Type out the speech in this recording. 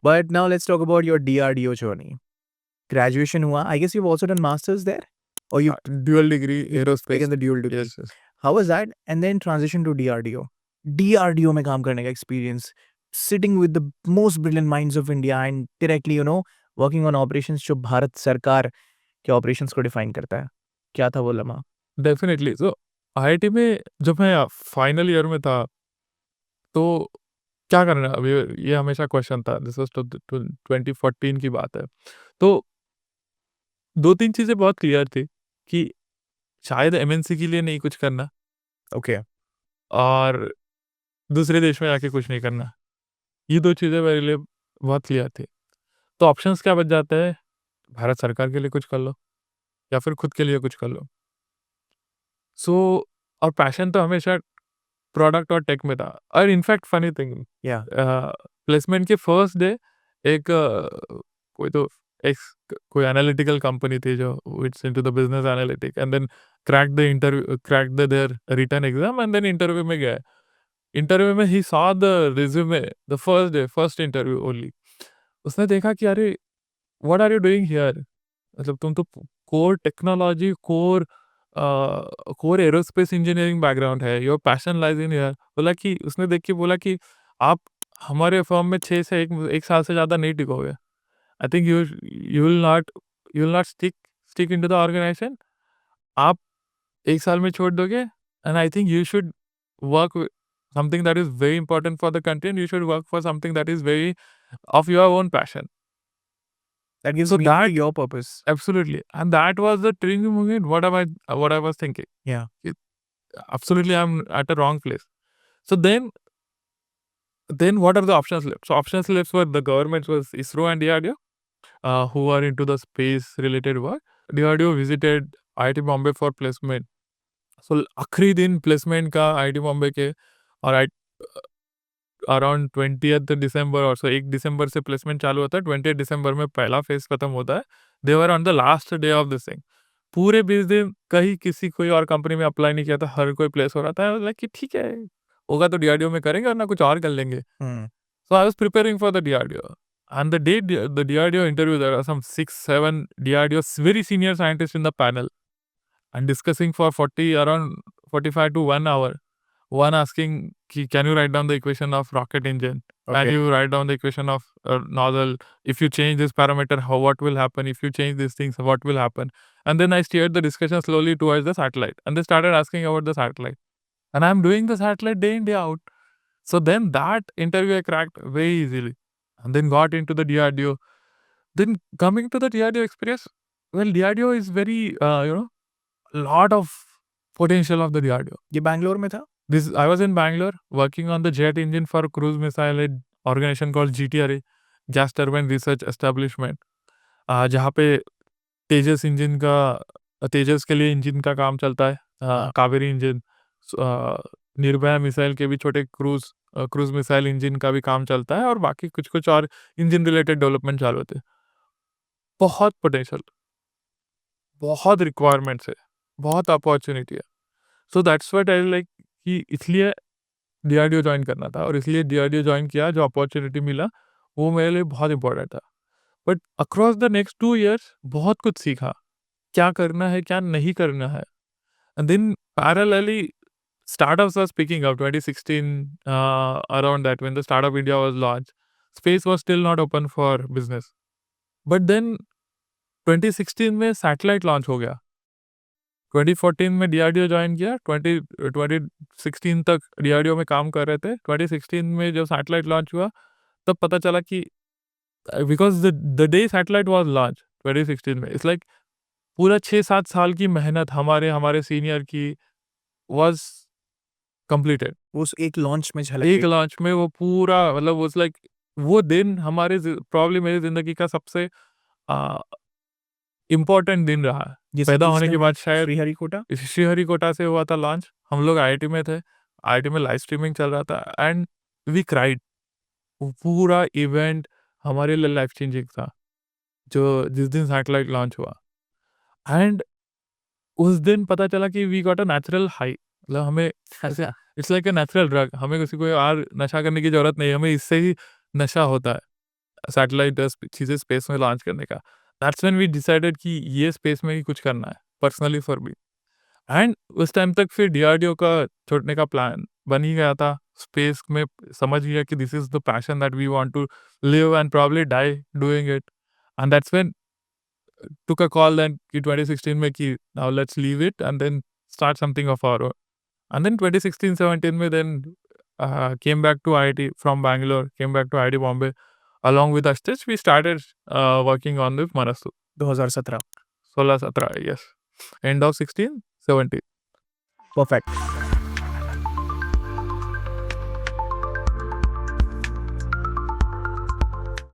But now let's talk about your DRDO journey. Graduation हुआ. I guess you've also done masters there, or you Dual degree aerospace. taken the dual degree. Yes, yes. How was that? And then transition to DRDO. DRDO में काम करने का experience, sitting with the most brilliant minds of India and directly, working on operations जो भारत सरकार के operations को define करता है. क्या था वो लम्हा? डेफिनेटली। सो आईआईटी में जब मैं फाइनल ईयर में था, तो क्या करना है? अभी ये हमेशा क्वेश्चन था। दिस वाज़ 2014 की बात है। तो 2-3 चीज़ें बहुत क्लियर थी कि शायद एमएनसी के लिए नहीं कुछ करना Okay. और दूसरे देश में जाके कुछ नहीं करना। ये 2 चीज़ें मेरे लिए बहुत क्लियर थी। तो ऑप्शंस क्या बच जाता है? भारत सरकार के लिए कुछ कर लो या फिर खुद के लिए कुछ कर लो। सो और पैशन तो हमेशा प्रोडक्ट और टेक में था। और in fact funny thing, Yeah. Placement के फर्स्ट डे एक कोई तो कोई एनालिटिकल कंपनी थी जो it's into the business analytic, and then crack the their written exam, and then interview में गए। इंटरव्यू में ही saw the resume the first day, first interview only. उसने देखा कि अरे what are you doing here, मतलब तुम तो core technology, core aerospace engineering background है, your passion lies in here. बोला कि उसने देख के बोला कि आप हमारे फर्म में 6 से 1 साल से ज़्यादा नहीं टिकोगे। I think you will not stick into the organization. आप 1 साल में छोड़ दोगे, and I think you should work something that is very important for the country, and you should work for something that is very of your own passion. That gives So meaning to that your purpose. absolutely, and that was the turning moment. What I was thinking. Yeah. Absolutely, I'm at a wrong place. So then what are the options left? So options left were the government was ISRO and DRDO, who are into the space related work. DRDO visited IIT Bombay for placement. So आखिरी दिन placement का IIT Bombay के, और around 20th दिसंबर और 1 दिसंबर से placement चालू होता है। 20 दिसंबर में पहला फेज खत्म होता है। They were on the last day of this thing. पूरे 20 दिन कहीं किसी कोई और कंपनी में अप्लाई नहीं किया था, हर कोई प्लेस हो रहा था। लाइक कि ठीक है, होगा तो डीआरडीओ में करेंगे और ना कुछ और कर लेंगे। Hmm. So I was preparing for the DRDO, and the day the DRDO interview, there are some 6-7 DRDO very senior scientist in the panel and discussing for around 45 to 1 hour. One asking, can you write down the equation of rocket engine? Okay. Can you write down the equation of nozzle? If you change this parameter, what will happen? If you change these things, what will happen? And then I steered the discussion slowly towards the satellite. And they started asking about the satellite. And I'm doing the satellite day in, day out. So then that interview I cracked very easily. And then got into the DRDO. Then coming to the DRDO experience, well, DRDO is very, lot of potential of the DRDO. ये बैंगलोर में था? I was in Bangalore working on the jet engine for cruise missile organization called GTRA, Gas Turbine Research Establishment, जहाँ पे तेजस के लिए engine का काम चलता है, कावेरी इंजन, निर्भया मिसाइल के भी छोटे क्रूज मिसाइल इंजन का भी काम चलता है, और बाकी कुछ कुछ और इंजन रिलेटेड डेवलपमेंट चालू होते हैं। बहुत पोटेंशियल, बहुत रिक्वायरमेंट्स है, बहुत अपॉर्चुनिटी है। So that's what I like कि इसलिए डीआरडीओ ज्वाइन करना था, और इसलिए डीआरडीओ ज्वाइन किया। जो अपॉर्चुनिटी मिला वो मेरे लिए बहुत इंपॉर्टेंट था। But across the next 2 years बहुत कुछ सीखा, क्या करना है, क्या नहीं करना है। And then parallelly startups were speaking up. 2016, around that, when the Startup India was launched, space was still not open for business. But then 2016 में सैटेलाइट लॉन्च हो गया। 2014 में डीआरडीओ ज्वाइन किया। 2016 तक डीआरडीओ में काम कर रहे थे। 2016 में जब सैटेलाइट लॉन्च हुआ, तब पता चला कि because the day satellite was launch 2016 में, इट्स लाइक पूरा 6-7 साल की मेहनत हमारे सीनियर की वाज कंप्लीटेड उस एक लॉन्च में झलक एक गई। लॉन्च में। वो पूरा मतलब वाज लाइक वो दिन हमारे प्रॉब्ली मेरी जिंदगी का सबसे इम्पोर्टेंट दिन रहा है। ये पैदा किस होने के जगह? बाद शायद श्रीहरिकोटा? श्रीहरिकोटा से हुआ था लॉन्च। हम लोग आईआईटी में थे, आईआईटी में लाइव स्ट्रीमिंग चल रहा था, एंड वी क्राइड। वो पूरा इवेंट हमारे लिए लाइफ चेंजिंग था, जो जिस दिन सैटेलाइट लॉन्च हुआ। एंड उस दिन पता चला कि we got a natural high, मतलब हमें अच्छा। It's like a natural drug. हमें किसी कोई और नशा करने की जरूरत नहीं, हमें इससे ही नशा होता है। सैटेलाइट चीज़ें स्पेस में लॉन्च करने का। दैट्स व्हेन वी डिसाइडेड कि ये स्पेस में ही कुछ करना है, पर्सनली फॉर मी। एंड उस टाइम तक फिर डीआरडीओ का छोड़ने का प्लान बन ही गया था। स्पेस में समझ गया कि this is the passion that we want to live and probably die doing it. And that's when took a call then कि 2016 में कि now let's leave it and then start something of our own. And then 2016-17 में then came back to IIT from Bangalore, came back to IIT Bombay. Along with Ashish, we started working on the Manasu. 2017 16-17, yes. End of 16, 17. Perfect.